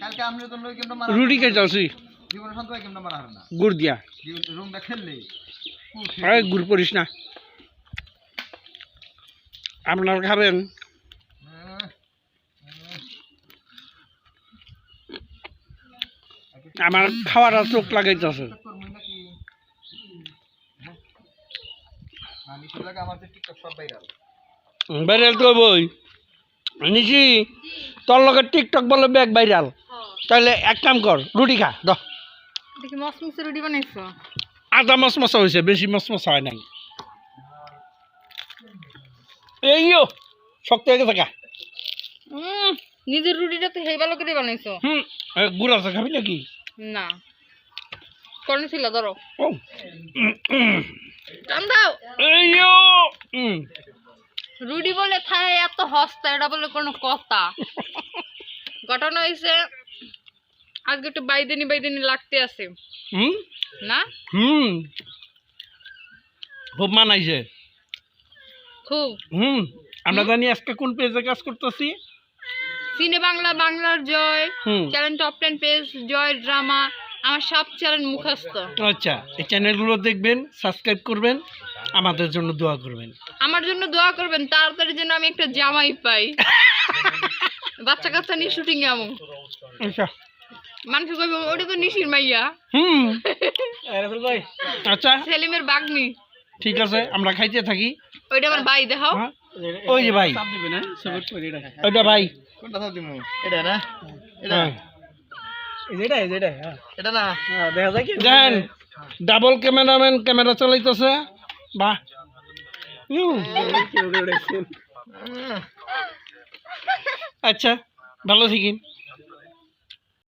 কালকে আমি তো লই কেমন মারা রুটি খাইতে আসি জীবনে সন্তান কেমন মারা হার না গুড় দিয়া রুমটা খেললে আরে গুড় করিস না আপনার খাবেন আমার খাওয়ার চোখ লাগাইতেছে ভাইরাল তো বই নিশি তোর লগে টিকটক বলে ব্যাগ ভাইরাল তাহলে এক কাম কর রুটি খা দ দেখি মসমসে রুটি বানাইছো আধা মশমশা হয়েছে বেশি মশমশা হয় নাই এইও শক্ত হয়ে গেছে গা নিজের রুটিটা তো হেই ভালো করে বানাইছো গুড় আছে খাবি নাকি না কোন ছিল ধরো ও টান দাও এইও রুটি বলে খায় এত হস্তা এটা বলে কোনো কথা ঘটনা হয়েছে আজকে একটু বাইদিনী লাগতে আছে না খুব মানাইছে খুব আমরা জানি আজকে কোন পেজে কাজ করতেছি সিনে বাংলা বাংলার জয় চ্যানেল টপ 10 পেজ জয় ড্রামা আমার সব চ্যানেল মুখস্থ আচ্ছা এই চ্যানেলগুলো দেখবেন সাবস্ক্রাইব করবেন আমাদের জন্য দোয়া করবেন আমার জন্য দোয়া করবেন তাড়াতাড়ি যেন আমি একটা জামাই পাই বাচ্চা কাচ্চা নিয়ে শুটিং এ আমু আচ্ছা মানুষ কইবে ওটা তো নিশির মাইয়া আচ্ছা সেলিমের বাগনি ঠিক আছে আমরা খাইতে থাকি ওইটা আমার ভাই দেখাও ওই যে ভাই ওইটা ভাই কোনটা দাও দিমু এটা না এটা না দেখা যায় কি দেন ডাবল ক্যামেরাম্যান ক্যামেরা চালাইতেছে বাহ আচ্ছা ভালো থাকেন